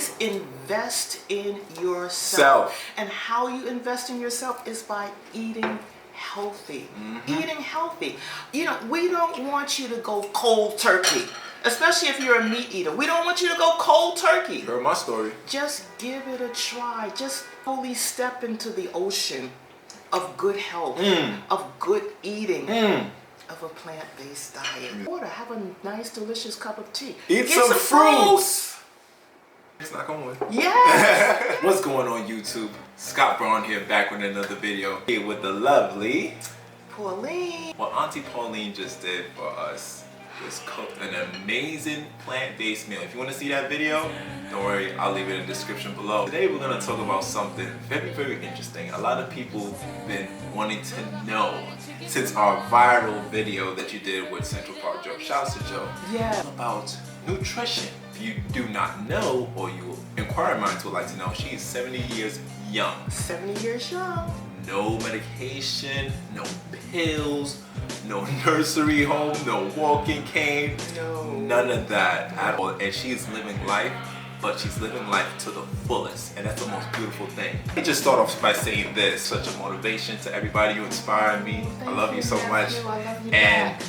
always invest in yourself. And how you invest in yourself is by eating healthy. Eating healthy. You know, we don't want you to go cold turkey, especially if you're a meat eater. We don't want you to go cold turkey. Heard my story. Just give it a try. Just fully step into the ocean of good health, of good eating, of a plant-based diet. Water, have a nice, delicious cup of tea. Eat some fruits. It's not going. Yes. What's going on, YouTube? Scott Bernhard here, back with another video. Here with the lovely Pauline. What Auntie Pauline just did for us was cooked an amazing plant-based meal. If you want to see that video, don't worry, I'll leave it in the description below. Today we're going to talk about something very, very interesting. A lot of people have been wanting to know since our viral video that you did with Central Park Joe. Shouts to Joe. Yeah. About nutrition. If you do not know, or you inquiring minds would like to know, she's 70 years young. 70 years young. No medication, no pills, no nursery home, no walking cane, none of that at all. And she's living life, but she's living life to the fullest, and that's the most beautiful thing. I just start off by saying this: such a motivation to everybody. You inspire me. I love you so much. I love you and back.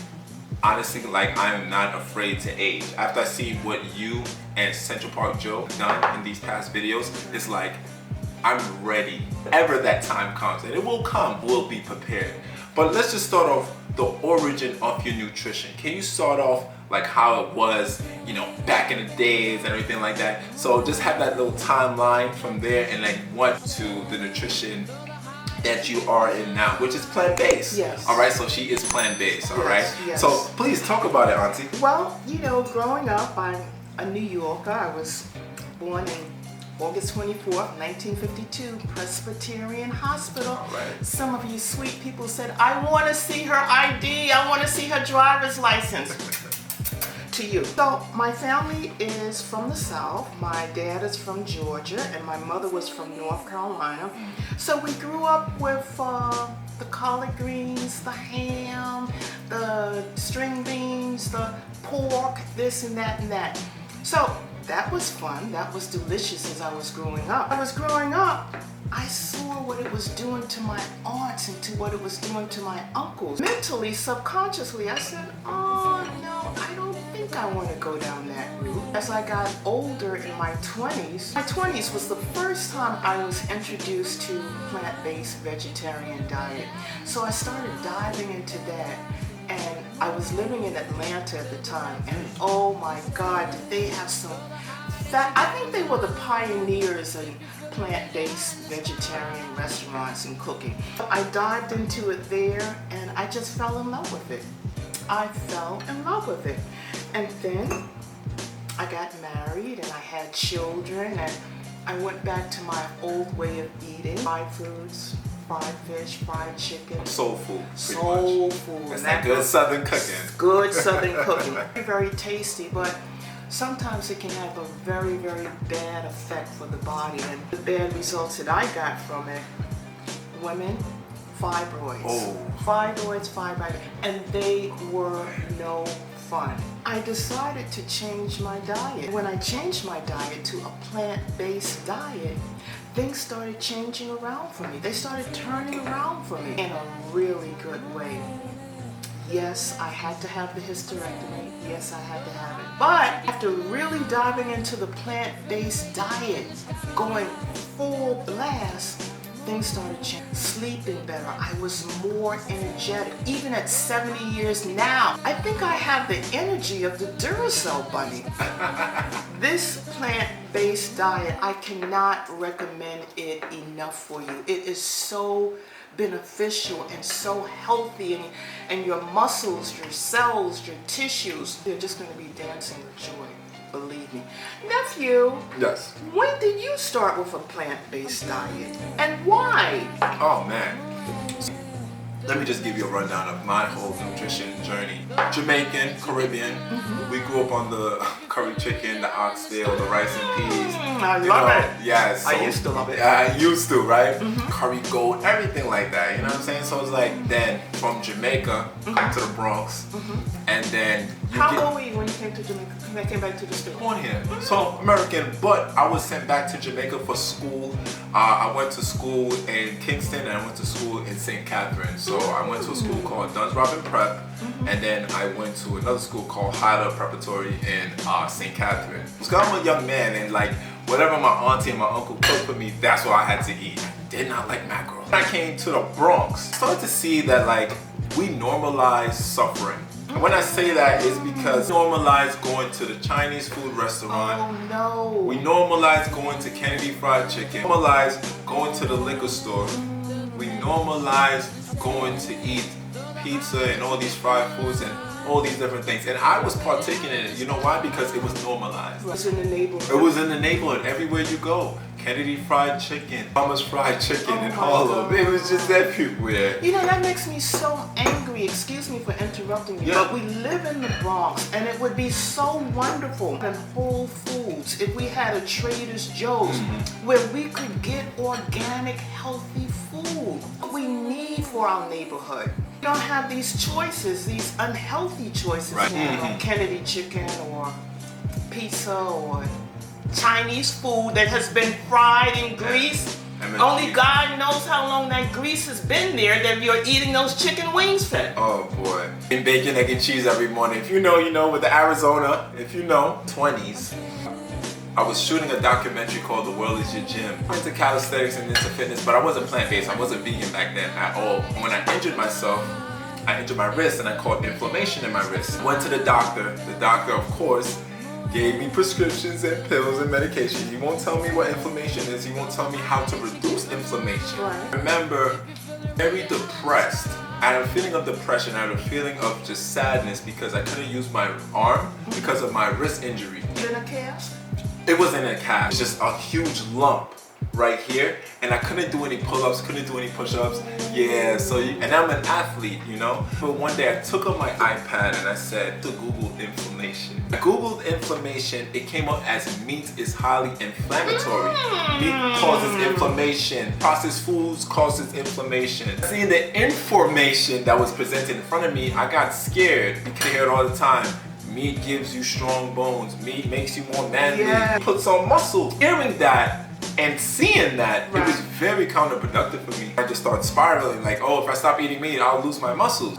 honestly, like, I am not afraid to age. After I see what you and Central Park Joe done in these past videos, it's like, I'm ready. Whenever that time comes, and it will come, we'll be prepared. But let's just start off the origin of your nutrition. Can you start off like how it was, you know, back in the days and everything like that? So just have that little timeline from there, and like what to the nutrition that you are in now, which is plant-based. Yes. All right, so she is plant-based, all right? Yes. So please talk about it, Auntie. Well, you know, growing up, I'm a New Yorker. I was born in August 24th, 1952, Presbyterian Hospital. All right. Some of you sweet people said, I want to see her ID. I want to see her driver's license. To you. So my family is from the South. My dad is from Georgia, and my mother was from North Carolina. So we grew up with the collard greens, the ham, the string beans, the pork, this and that and that. So that was fun. That was delicious as I was growing up. I saw what it was doing to my aunts and to what it was doing to my uncles. Mentally, subconsciously, I said, oh no, I don't think I want to go down that route. As I got older in my 20s was the first time I was introduced to plant-based vegetarian diet. So I started diving into that. And I was living in Atlanta at the time, and oh my God, did they have some I think they were the pioneers in plant-based vegetarian restaurants and cooking. I dived into it there, and I just fell in love with it. I fell in love with it. And then I got married, and I had children, and I went back to my old way of eating. Fried foods, fried fish, fried chicken. Soul food. Soul food. That's that good Southern cooking. Good Southern cooking. Very, very tasty, but sometimes it can have a very, very bad effect for the body. And the bad results that I got from it, women, fibroids. Oh. Fibroids, and they were no fun. I decided to change my diet. When I changed my diet to a plant-based diet, things started changing around for me. They started turning around for me in a really good way. Yes, I had to have the hysterectomy. Yes, I had to have it. But after really diving into the plant-based diet, going full blast, things started changing. Sleeping better. I was more energetic. Even at 70 years now, I think I have the energy of the Duracell bunny. This plant-based diet, I cannot recommend it enough for you. It is so beneficial and so healthy, and your muscles, your cells, your tissues, they're just going to be dancing with joy. Believe me. Nephew, Yes. when did you start with a plant-based diet, and why? Oh man. Let me just give you a rundown of my whole nutrition journey. Jamaican, Caribbean. We grew up on the curry chicken, the oxtail, the rice and peas. I love it. Yeah, so, I used to love it. I used to, right? Curry goat, everything like that. You know what I'm saying? So it's like then from Jamaica back to the Bronx, and then How old were you when you came to Jamaica? When I came back to the States? Born here, so American, but I was sent back to Jamaica for school. I went to school in Kingston and I went to school in St. Catherine. So I went to a school called Duns Robin Prep, and then I went to another school called Hyder Preparatory in St. Catherine. So I'm a young man, and like whatever my auntie and my uncle cooked for me, that's what I had to eat. I did not like mackerel. When I came to the Bronx, I started to see that like we normalize suffering. And when I say that, it's because we normalize going to the Chinese food restaurant. Oh no. We normalize going to Kennedy Fried Chicken. We normalize going to the liquor store. We normalize going to eat pizza and all these fried foods and all these different things. And I was partaking in it. You know why? Because it was normalized. It was in the neighborhood. It was in the neighborhood. Everywhere you go. Kennedy Fried Chicken, Thomas Fried Chicken in Harlem. It was just everywhere. You know, that makes me so angry. Excuse me for interrupting you, but we live in the Bronx, and it would be so wonderful in Whole Foods if we had a Trader's Joe's where we could get organic, healthy food we need for our neighborhood. We don't have these choices, these unhealthy choices. Right. Kennedy chicken or pizza or Chinese food that has been fried in grease. Only God knows how long that grease has been there that you're eating those chicken wings fed. Oh boy. And bacon, egg, and cheese every morning. If you know, you know, with the Arizona, if you know, 20s. I was shooting a documentary called The World Is Your Gym. I went into calisthenics and into fitness, but I wasn't plant-based. I wasn't vegan back then at all. When I injured myself, I injured my wrist and I caught inflammation in my wrist. Went to the doctor. The doctor, of course, gave me prescriptions and pills and medication. He won't tell me what inflammation is. He won't tell me how to reduce inflammation. Right. I remember very depressed. I had a feeling of depression. I had a feeling of just sadness because I couldn't use my arm because of my wrist injury. You in a cast? It wasn't a cast. It's just a huge lump right here, and I couldn't do any pull-ups, couldn't do any push-ups. Yeah, so and I'm an athlete, you know. But one day I took up my iPad and I said to Google inflammation. I Googled inflammation. It came up as meat is highly inflammatory. Meat causes inflammation. Processed foods causes inflammation. Seeing the information that was presented in front of me, I got scared. You can hear it all the time. Meat gives you strong bones. Meat makes you more manly. Yeah. Puts on muscle. Hearing that and seeing that, it was very counterproductive for me. I just started spiraling like, oh, if I stop eating meat, I'll lose my muscles.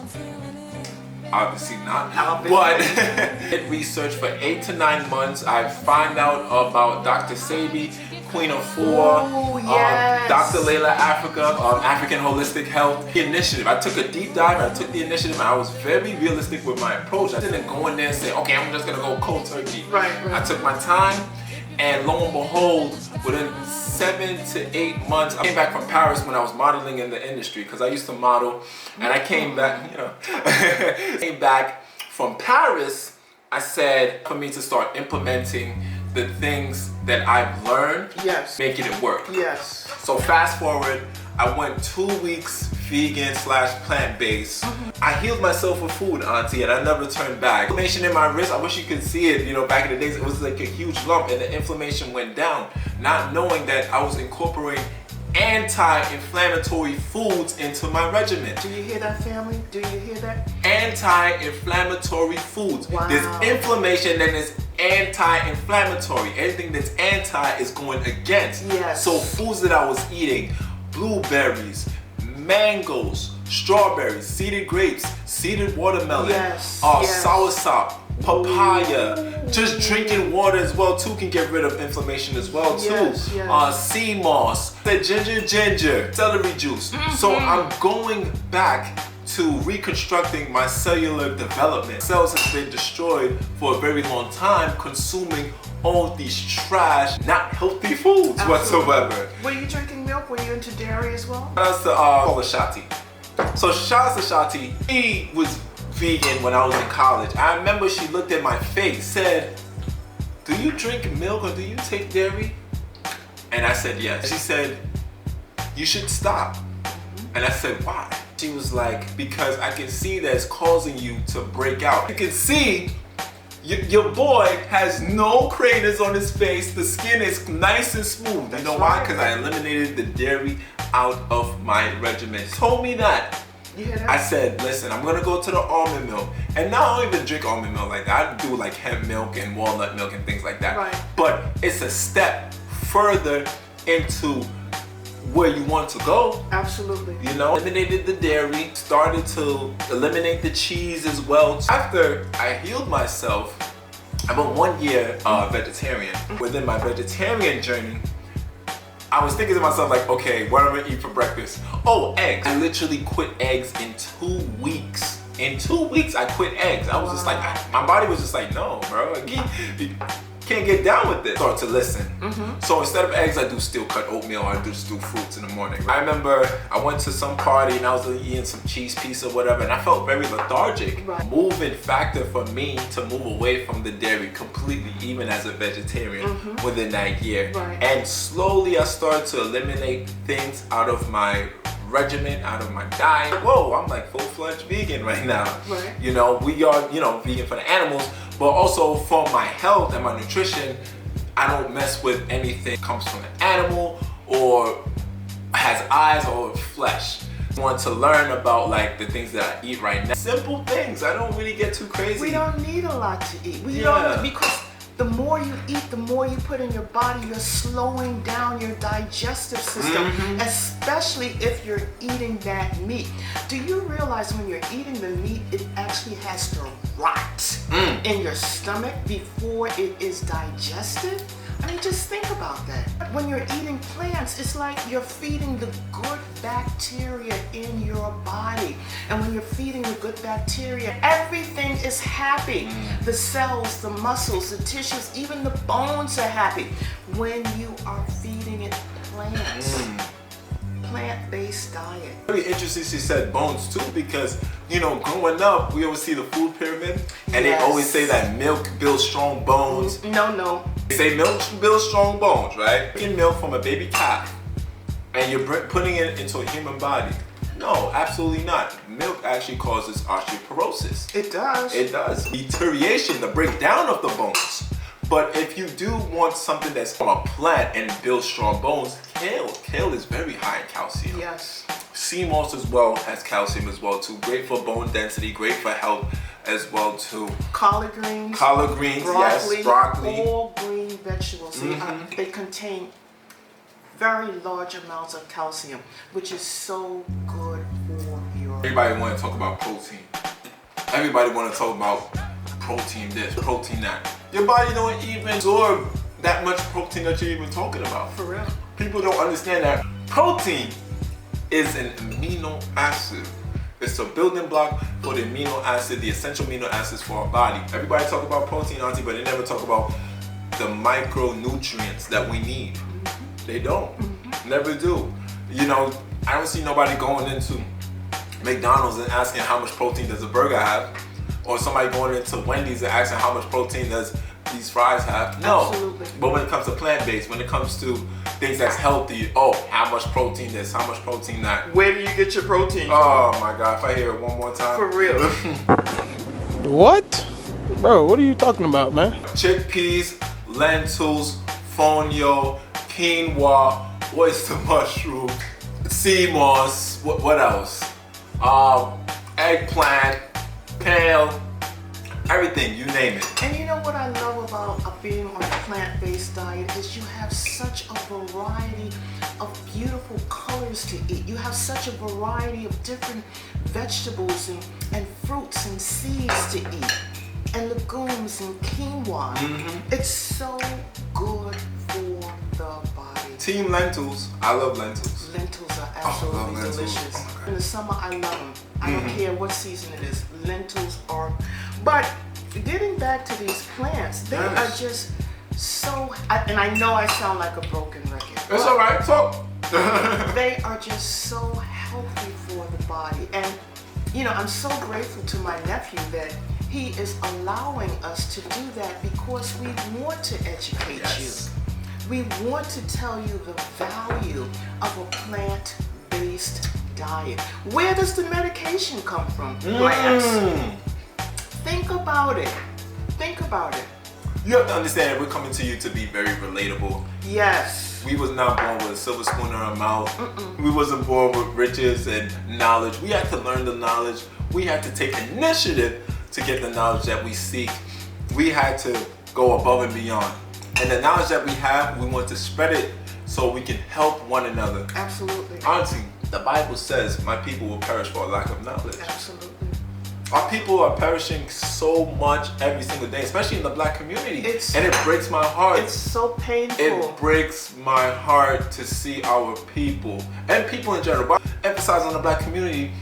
Obviously not. But I did research for 8 to 9 months. I find out about Dr. Sabi, Queen of Four, Dr. Layla Africa, African Holistic Health Initiative. I took a deep dive, I took the initiative, and I was very realistic with my approach. I didn't go in there and say, okay, I'm just gonna go cold turkey. I took my time, and lo and behold, within 7 to 8 months, I came back from Paris when I was modeling in the industry, because I used to model, and I came back, you know, came back from Paris. I said for me to start implementing the things that I've learned, making it work. So fast forward, I went 2 weeks vegan / plant-based. I healed myself with food, Auntie, and I never turned back. Inflammation in my wrist, I wish you could see it. You know, back in the days, it was like a huge lump and the inflammation went down. Not knowing that I was incorporating anti-inflammatory foods into my regimen. Do you hear that, family? Do you hear that? Anti-inflammatory foods. There's inflammation, then there's anti-inflammatory. Anything that's anti is going against. So foods that I was eating, blueberries, mangoes, strawberries, seeded grapes, seeded watermelon, soursop, papaya, just drinking water as well too can get rid of inflammation as well too. Sea moss, the ginger, celery juice. So I'm going back to reconstructing my cellular development. Cells have been destroyed for a very long time consuming all these trash, not healthy foods whatsoever. Were you drinking milk? Were you into dairy as well? That's to Shati. So shout out to Shati. He was vegan when I was in college. I remember she looked at my face, said, do you drink milk or do you take dairy? And I said yes. She said, you should stop. And I said, why? She was like, because I can see that it's causing you to break out. You can see Your boy has no craters on his face. The skin is nice and smooth. You know why? Because I eliminated the dairy out of my regimen. Told me that. You hear that? I said, listen, I'm gonna go to the almond milk. And now I don't even drink almond milk like that. I do like hemp milk and walnut milk and things like that. Right. But it's a step further into where you want to go. Absolutely. You know, eliminated the dairy, started to eliminate the cheese as well. After I healed myself, I went 1 year vegetarian. Within my vegetarian journey, I was thinking to myself like, okay, what am I gonna eat for breakfast? Oh, eggs. I literally quit eggs in 2 weeks. In 2 weeks, I quit eggs. I was just like, my body was just like, no, bro, can't get down with this. Start to listen. So instead of eggs, I do steel cut oatmeal. I just do fruits in the morning. I remember I went to some party and I was eating some cheese pizza or whatever, and I felt very lethargic. Right. Moving factor for me to move away from the dairy completely, even as a vegetarian, within that year. Right. And slowly I started to eliminate things out of my regimen, out of my diet. Whoa, I'm like full-fledged vegan right now. Right. You know, we are, you know, vegan for the animals, but also for my health and my nutrition. I don't mess with anything that comes from an animal or has eyes or flesh. I want to learn about like the things that I eat right now. Simple things. I don't really get too crazy. We don't need a lot to eat. We don't, because the more you eat, the more you put in your body, you're slowing down your digestive system, especially if you're eating that meat. Do you realize when you're eating the meat, it actually has to rot in your stomach before it is digested? I mean, just think about that. When you're eating plants, it's like you're feeding the good bacteria in your body. And when you're feeding the good bacteria, everything is happy. The cells, the muscles, the tissues, even the bones are happy when you are feeding it plants. Plant-based diet. Very interesting she said bones too, because you know, growing up we always see the food pyramid and they always say that milk builds strong bones. No. They say milk builds strong bones, right? Taking milk from a baby calf and you're putting it into a human body. No, absolutely not. Milk actually causes osteoporosis. It does. It does. Deterioration, the breakdown of the bones. But if you do want something that's from a plant and builds strong bones, kale is very high in calcium. Yes. Sea moss as well has calcium as well too. Great for bone density, great for health as well too. Collard greens. Collard greens, broccoli, yes, broccoli. All green vegetables. They contain very large amounts of calcium, which is so good for your... Everybody want to talk about protein. Everybody want to talk about protein this, protein that. Your body don't even absorb that much protein that you're even talking about. For real. People don't understand that protein is an amino acid. It's a building block for the amino acid, the essential amino acids for our body. Everybody talk about protein, Auntie, but they never talk about the micronutrients that we need. They don't. Never do. You know, I don't see nobody going into McDonald's and asking how much protein does a burger have, or somebody going into Wendy's and asking how much protein does these fries have. No. Absolutely. But when it comes to plant-based, when it comes to things that's healthy, oh, how much protein this, how much protein that. Where do you get your protein from? Oh my God, if I hear it one more time. For real. What? Bro, what are you talking about, man? Chickpeas, lentils, fonio, quinoa, oyster mushroom, sea moss, what else? Eggplant, kale, everything, you name it. And you know what I love about being on a plant-based diet is you have such a variety of beautiful colors to eat. You have such a variety of different vegetables and fruits and seeds to eat, and legumes and quinoa. It's so good for the body. Team lentils, I love lentils. Lentils are absolutely delicious. Oh my God. In the summer, I love them. I don't care what season it is. Lentils are, but getting back to these plants, they are just so, and I know I sound like a broken record. It's all right, talk. They are just so healthy for the body. And, you know, I'm so grateful to my nephew that he is allowing us to do that, because we want to educate you. We want to tell you the value of a plant-based diet. Where does the medication come from? Plants. Think about it. think about it. You have to understand that we're coming to you to be very relatable. Yes. We was not born with a silver spoon in our mouth. We wasn't born with riches and knowledge. We had to learn the knowledge. We had to take initiative to get the knowledge that we seek. We had to go above and beyond. And the knowledge that we have, we want to spread it so we can help one another. Absolutely. Auntie, the Bible says, my people will perish for a lack of knowledge. Absolutely. Our people are perishing so much every single day, especially in the black community. And it breaks my heart. It's so painful. It breaks my heart to see our people, and people in general, but emphasize on the black community,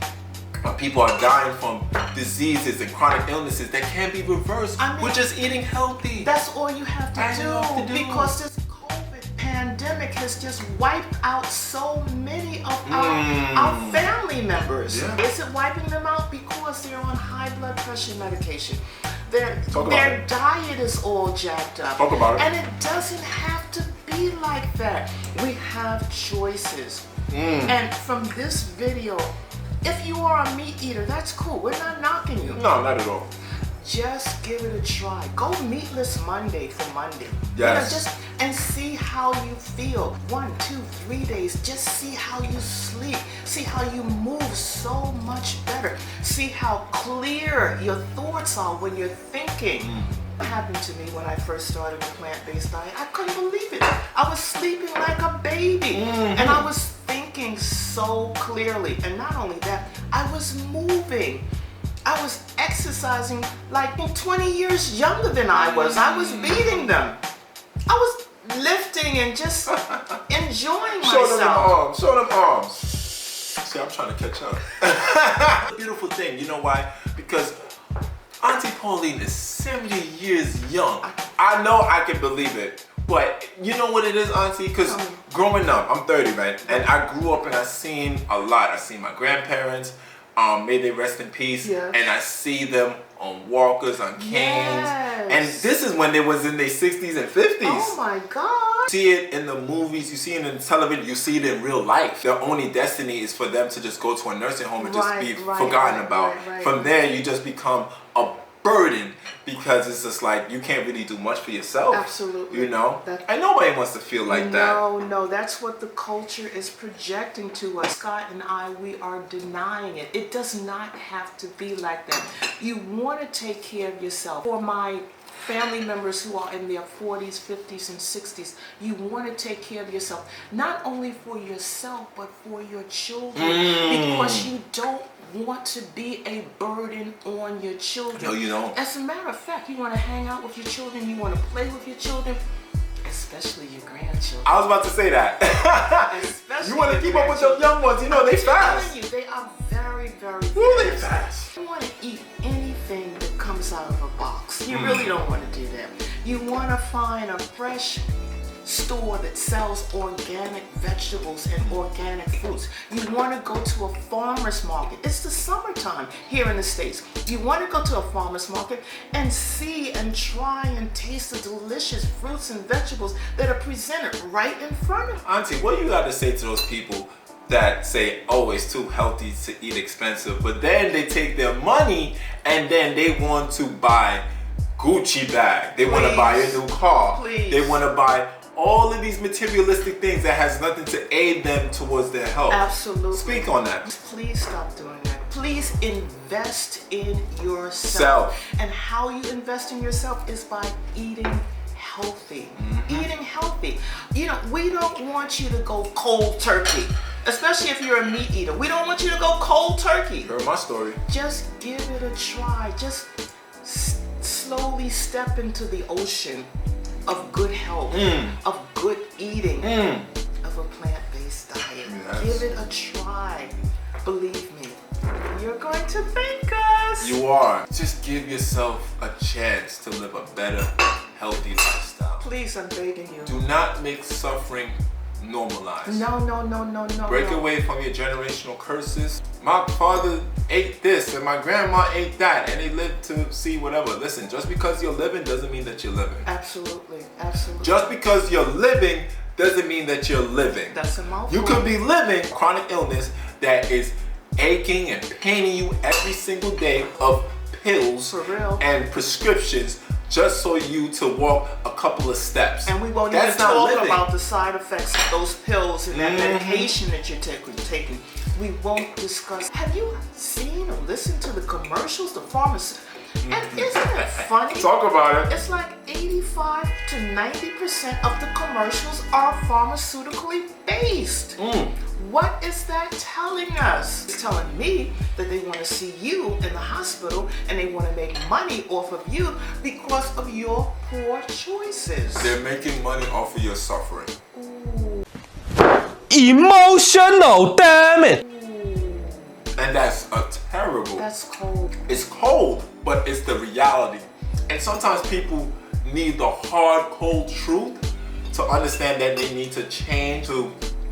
our people are dying from diseases and chronic illnesses that can't be reversed. We're just eating healthy. That's all you have to do. Because this COVID pandemic has just wiped out so many of our family members. Yeah. Is it wiping them out because they're on high blood pressure medication? Their diet is all jacked up. Talk about it. And it doesn't have to be like that. We have choices. And from this video, if you are a meat eater, that's cool. We're not knocking you. No, not at all. Just give it a try. Go meatless Monday for Monday. Yes. And see how you feel. 1, 2, 3 days. Just see how you sleep. See how you move so much better. See how clear your thoughts are when you're thinking. What happened to me when I first started the plant-based diet? I couldn't believe it. I was sleeping like a baby. And I was thinking so clearly. And not only that, I was moving. I was exercising like 20 years younger than I was. I was beating them. I was lifting and just enjoying myself. Show them arms. See, I'm trying to catch up. Beautiful thing, you know why? Because Auntie Pauline is 70 years young. I know I can believe it. But you know what it is, Auntie? Because growing up, I'm 30, right? And I grew up and I seen a lot. I seen my grandparents. May they rest in peace. Yes. And I see them on walkers, on canes. Yes. And this is when they was in their 60s and 50s. Oh my God. You see it in the movies, you see it in television, you see it in real life. Their only destiny is for them to just go to a nursing home and just be forgotten about. From there, you just become a burden because it's just like you can't really do much for yourself. Absolutely. You know? And nobody wants to feel like that. No, that's what the culture is projecting to us. Scott and I, we are denying it. It does not have to be like that. You want to take care of yourself. For my family members who are in their 40s, 50s, and 60s, you want to take care of yourself. Not only for yourself, but for your children. Because you don't want to be a burden on your children. No, you don't. As a matter of fact, you want to hang out with your children, you want to play with your children, especially your grandchildren. I was about to say that. You want to keep up with those young ones. You know, they fast. You, they are very, very They fast. You want to eat anything that comes out of a box. You really don't want to do that. You want to find a fresh store that sells organic vegetables and organic fruits. You want to go to a farmer's market. It's the summertime here in the States. You want to go to a farmer's market and see and try and taste the delicious fruits and vegetables that are presented right in front of you. Auntie, what you got to say to those people that say, oh, it's too healthy to eat expensive, but then they take their money and then they want to buy Gucci bag. They want to buy a new car. They want to buy all of these materialistic things that has nothing to aid them towards their health. Absolutely. Speak on that. Please stop doing that. Please invest in yourself. And how you invest in yourself is by eating healthy. Eating healthy. You know, we don't want you to go cold turkey, especially if you're a meat eater. We don't want you to go cold turkey. Heard my story. Just give it a try. Just slowly step into the ocean of good health, of good eating, of a plant-based diet. Give it a try. Believe me, you're going to thank us. You are. Just give yourself a chance to live a better, healthy lifestyle. Please, I'm begging you. Do not make suffering normalized. No. Break away from your generational curses. My father ate this and my grandma ate that and they lived to see whatever. Listen, just because you're living doesn't mean that you're living. Absolutely. Just because you're living doesn't mean that you're living. That's a mouthful. You could be living chronic illness that is aching and paining you every single day of pills For real. and prescriptions just so you to walk a couple of steps. And we won't even talk about the side effects of those pills and that medication that you're taking. We won't discuss. Have you seen or listened to the commercials, the pharmacy? And isn't it funny? Talk about it. It's like 85 to 90% of the commercials are pharmaceutically based. What is that telling us? It's telling me that they want to see you in the hospital and they want to make money off of you because of your poor choices. They're making money off of your suffering. Ooh. Emotional, damn it! And that's a terrible. That's cold. It's cold, but it's the reality. And sometimes people need the hard, cold truth to understand that they need to change to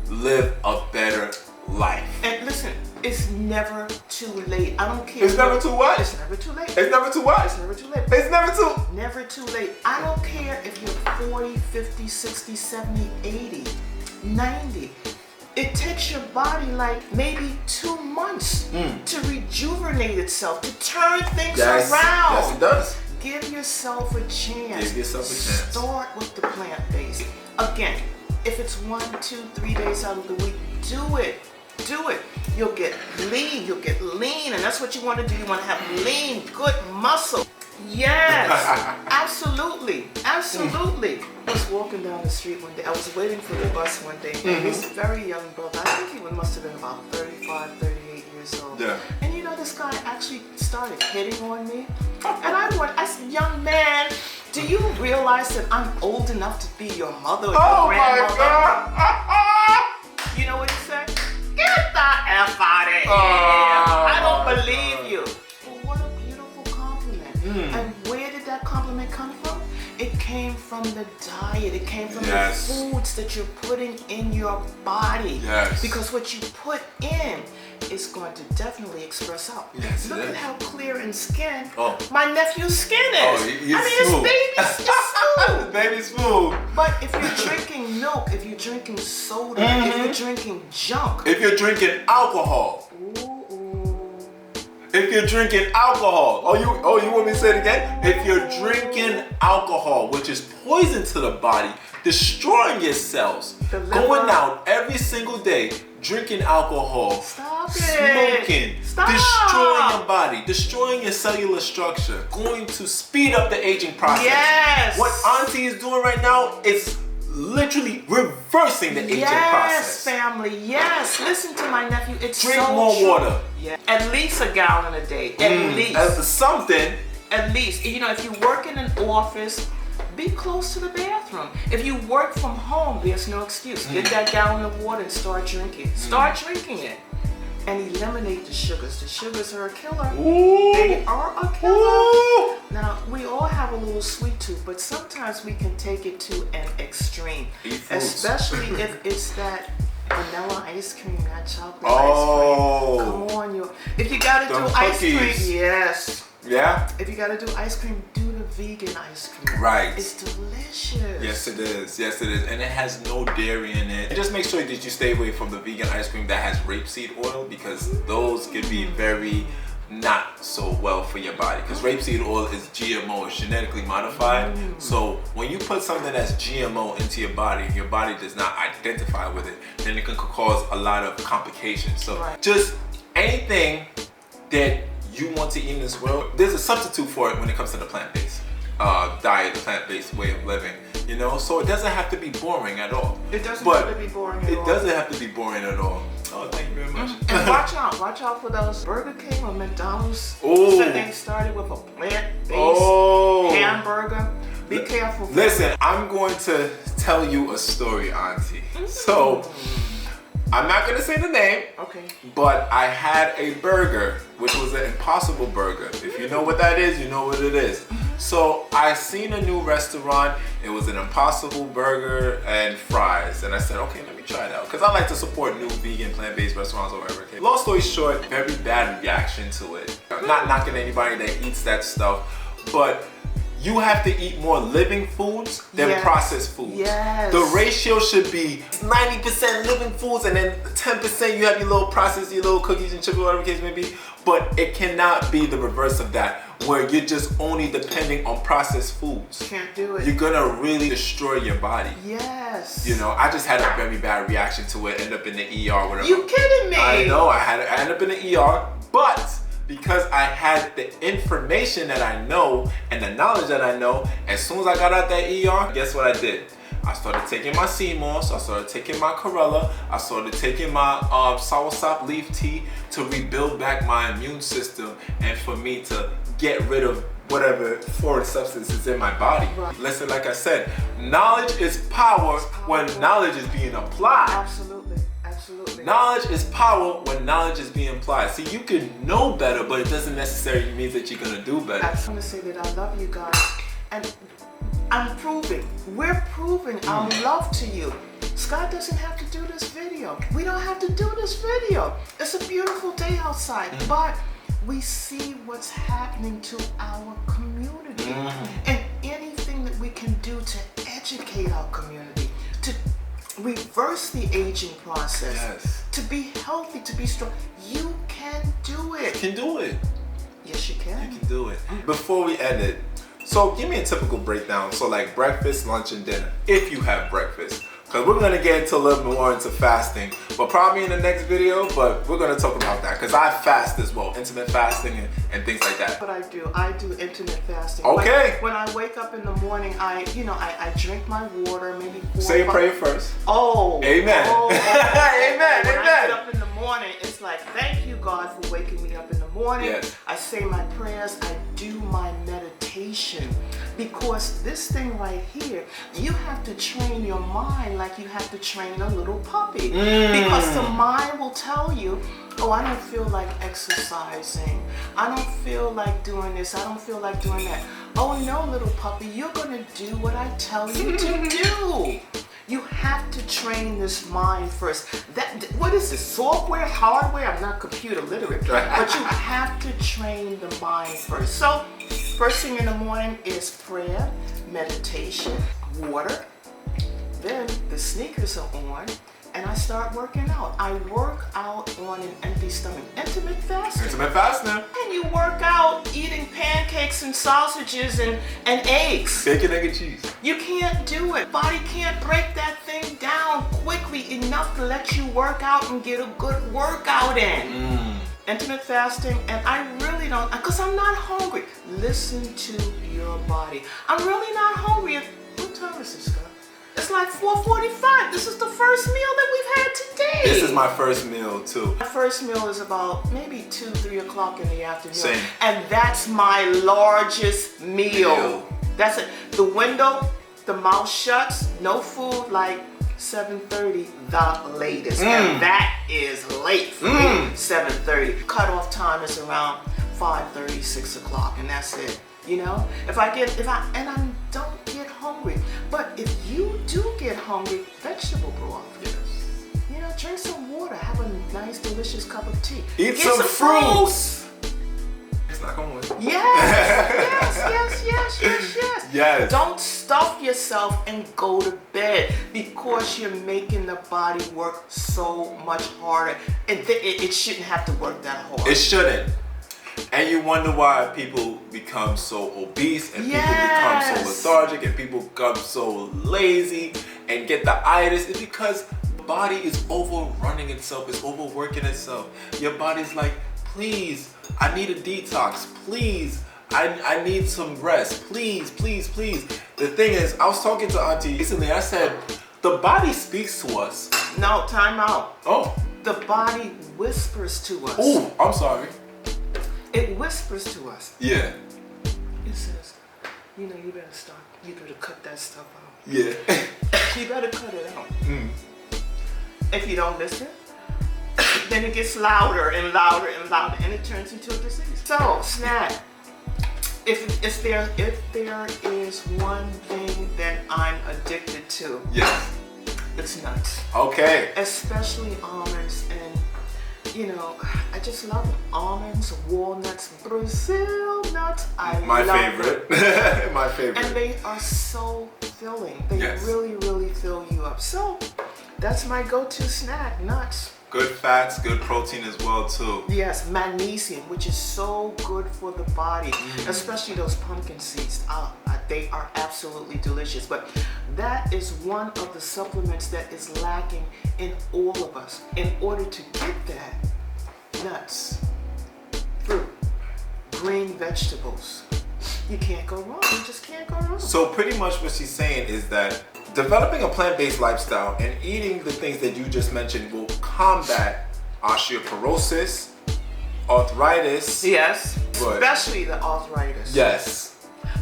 live a better life. And listen, it's never too late. I don't care. It's never too what? It's never too late. It's never too what? It's never too late. It's never too. Never too late. I don't care if you're 40, 50, 60, 70, 80, 90. It takes your body like maybe 2 months to rejuvenate itself, to turn things around. Yes, it does. Give yourself a chance. Give yourself a chance. Start with the plant-based. Again, if it's 1, 2, 3 days out of the week, do it. Do it. You'll get lean. You'll get lean, and that's what you want to do. You want to have lean, good muscle. Yes, absolutely, absolutely. I was walking down the street one day. I was waiting for the bus one day, and this very young brother, I think he must have been about 35, 38 years old. Yeah. And you know, this guy actually started hitting on me. And I said, young man, do you realize that I'm old enough to be your mother or your grandmother? My God. You know what he said? Get the F out of here. I don't believe you. Well, what a beautiful compliment. And where did that compliment come from? It came from the diet. It came from the foods that you're putting in your body. Yes. Because what you put in is going to definitely express out. Yes, Look at how clear in skin my nephew's skin is. Oh, his baby's smooth. Baby's smooth. But if you're drinking milk, if you're drinking soda, if you're drinking junk. If you're drinking alcohol. If you're drinking alcohol. Oh, you want me to say it again? If you're drinking alcohol, which is poison to the body, destroying your cells, going out every single day, drinking alcohol, smoking, destroying your body, destroying your cellular structure, going to speed up the aging process. Yes. What Auntie is doing right now is literally reversing the aging process. Yes, family. Yes. Listen to my nephew. It's Drink so more true. water. Yeah. At least a gallon a day. At least. As something. At least. You know, if you work in an office, be close to the bathroom. If you work from home, there's no excuse. Get that gallon of water and start drinking. Start drinking it. And eliminate the sugars. The sugars are a killer. Ooh. They are a killer. Ooh. Now, we all have a little sweet tooth, but sometimes we can take it to an extreme. Especially if it's that vanilla ice cream, that chocolate ice cream. Come on, if you gotta do ice cream, yes. Yeah? If you gotta do ice cream, do the vegan ice cream. Right. It's delicious. Yes, it is. Yes, it is. And it has no dairy in it. And just make sure that you stay away from the vegan ice cream that has rapeseed oil, because those can be very not so well for your body. Because rapeseed oil is GMO, it's genetically modified. So when you put something that's GMO into your body does not identify with it, then it can cause a lot of complications. So just anything that you want to eat in this world, there's a substitute for it when it comes to the plant-based diet, the plant-based way of living, you know? So it doesn't have to be boring at all. It doesn't have to be boring at all. It doesn't have to be boring at all. Oh, thank you very much. And watch out for those Burger King or McDonald's. So they started with a plant-based hamburger. Be careful. Listen, I'm going to tell you a story, Auntie. So, I'm not gonna say the name, but I had a burger, which was an Impossible Burger. If you know what that is, you know what it is. So I seen a new restaurant. It was an Impossible Burger and fries, and I said, okay, let me try it out, because I like to support new vegan, plant-based restaurants or whatever. Long story short, very bad reaction to it. I'm not knocking anybody that eats that stuff, but you have to eat more living foods than processed foods. Yes. The ratio should be 90% living foods, and then 10% you have your little processed, your little cookies and chips, whatever the case may be. But it cannot be the reverse of that. where you're just only depending on processed foods. Can't do it. You're gonna really destroy your body. Yes. You know, I just had a very bad reaction to it, end up in the ER, whatever. You kidding me? I know, I ended up in the ER, but because I had the information that I know and the knowledge that I know, as soon as I got out that ER, guess what I did? I started taking my CMOS, I started taking my Corella, I started taking my soursop leaf tea to rebuild back my immune system and for me to get rid of whatever foreign substances in my body. Right. Listen, like I said, knowledge is power when knowledge is being applied. Absolutely, absolutely. Knowledge is power when knowledge is being applied. See, you can know better, but it doesn't necessarily mean that you're gonna do better. I just want to say that I love you guys, and I'm proving, we're proving our love to you. Scott doesn't have to do this video. We don't have to do this video. It's a beautiful day outside, but we see what's happening to our community. And anything that we can do to educate our community, to reverse the aging process, Yes. to be healthy, to be strong, you can do it. You can do it. Yes, you can. You can do it. Before we end it, so give me a typical breakdown. So like breakfast, lunch, and dinner, if you have breakfast. Because we're going to get into a little bit more into fasting, but probably in the next video, but we're going to talk about that because I fast as well, intermittent fasting and things like that. What I do intermittent fasting. Okay. When I wake up in the morning, I drink my water, maybe 4 Say or 5. prayer first. Oh. Amen. Oh, Amen. When I Amen. get up in the morning, it's like, thank you, God, for waking me up in the morning. Yes. I say my prayers, I do my meditation. Because this thing right here, you have to train your mind like you have to train a little puppy. Because the mind will tell you, oh, I don't feel like exercising. I don't feel like doing this. I don't feel like doing that. Oh no, little puppy, you're gonna do what I tell you to do. You have to train this mind first. What is this, software, hardware? I'm not computer literate, but you have to train the mind first. So, first thing in the morning is prayer, meditation, water. Then the sneakers are on, and I start working out. I work out on an empty stomach. Intermittent fasting. Intermittent fasting. And you work out eating pancakes and sausages and eggs. Bacon, egg, and cheese. You can't do it. Body can't break that thing down quickly enough to let you work out and get a good workout in. Intermittent fasting, and I really don't, because I'm not hungry. Listen to your body. I'm really not hungry. What time is this, Scott? It's like 4:45. This is the first meal that we've had today. This is my first meal too. My first meal is about maybe 2, 3 o'clock in the afternoon. Same. And that's my largest meal. That's it. The window, the mouth shuts, no food, like 7:30, the latest. And that is late for me, 7:30. Cutoff time is around 5:30, 6 o'clock, and that's it. You know, I don't get hungry. But if you do get hungry, vegetable broth. Yes. You know, drink some water, have a nice, delicious cup of tea. Eat Get some fruits. It's not going to Yes. Yes. Don't stuff yourself and go to bed because you're making the body work so much harder. It shouldn't have to work that hard. It shouldn't. And you wonder why people become so obese and people become so lethargic and people become so lazy and get the itis. It's because the body is overrunning itself, it's overworking itself. Your body's like, please, I need a detox. Please, I need some rest. Please. The thing is, I was talking to Auntie recently. I said, the body speaks to us. No, time out. Oh. The body whispers to us. Oh, I'm sorry. It whispers to us. Yeah. It says, you know, you better stop. You better cut that stuff out. Yeah. You better cut it out. If you don't listen, then it gets louder and louder and louder, and it turns into a disease. So, snack. If there is one thing that I'm addicted to, Yes. it's nuts. Okay. Especially almonds, and you know, I just love them. Almonds, walnuts, Brazil nuts. My favorite. My favorite. And they are so filling. They Yes. really fill you up. So that's my go-to snack, nuts. Good fats, good protein as well too. Yes, magnesium, which is so good for the body, especially those pumpkin seeds. They are absolutely delicious. But that is one of the supplements that is lacking in all of us. In order to get that, nuts, fruit, green vegetables. You can't go wrong. You just can't go wrong. So pretty much what she's saying is that developing a plant-based lifestyle and eating the things that you just mentioned will combat osteoporosis, arthritis. Yes, Good. especially the arthritis. Yes.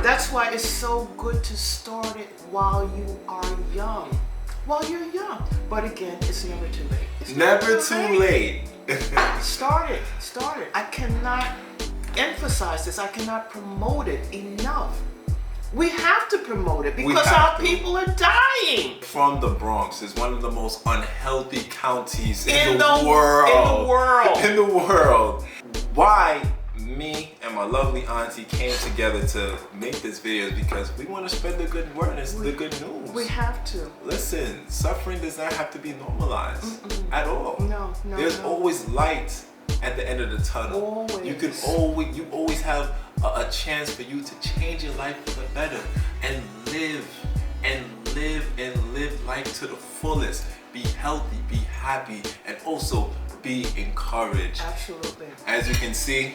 That's why it's so good to start it while you are young. While you're young. But again, it's never too late. It's Never too late. Start it. I cannot emphasize this. I cannot promote it enough. We have to promote it because our people are dying. From the Bronx is one of the most unhealthy counties in the world. In the world. Why me and my lovely auntie came together to make this video is because we want to spread the good word and the good news. We have to. Listen, suffering does not have to be normalized at all. No. There's always light at the end of the tunnel. Always. You always have a chance for you to change your life for the better and live life to the fullest. Be healthy, be happy, and also be encouraged. Absolutely. As you can see,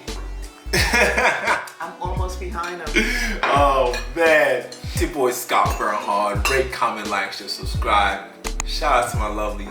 I'm almost behind him. oh man, it's your boy Scott Bernhard. Rate, comment, like, share, subscribe. Shout out to my lovely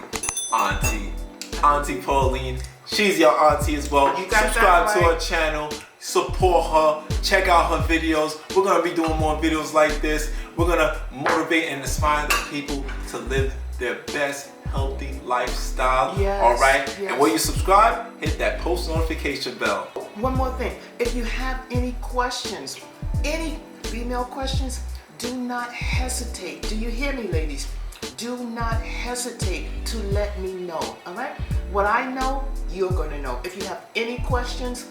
Auntie Pauline. She's your auntie as well. You got Subscribe that to right. her channel, support her, check out her videos. We're gonna be doing more videos like this. We're gonna motivate and inspire the people to live their best healthy lifestyle. Yes, all right? yes. And when you subscribe, hit that post notification bell. One more thing. If you have any questions, any female questions, do not hesitate. Do you hear me, ladies? Do not hesitate to let me know, all right? What I know, you're gonna know. If you have any questions,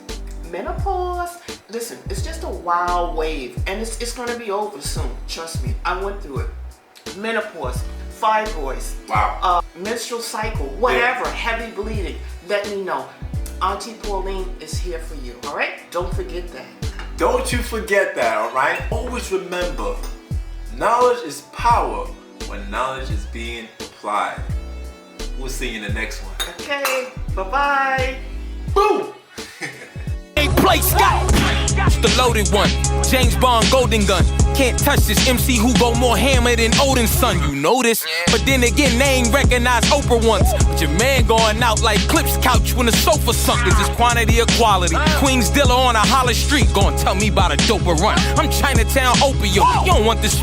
menopause, listen, it's just a wild wave and it's gonna be over soon. Trust me, I went through it. Menopause, fibroids, Wow. menstrual cycle, whatever, heavy bleeding, let me know. Auntie Pauline is here for you, all right? Don't forget that. Don't you forget that, all right? Always remember, knowledge is power when knowledge is being applied. We'll see you in the next one. Okay, bye-bye. Boom! Play Scott, the loaded one. James Bond golden gun. Can't touch this MC who go more hammer than Odin's son. You know this, but then again they ain't recognize Oprah once. But your man going out like Clip's couch when the sofa sunk. Is this quantity or quality? Queens dealer on a holler street gon' tell me about a doper run. I'm Chinatown opium. You don't want this.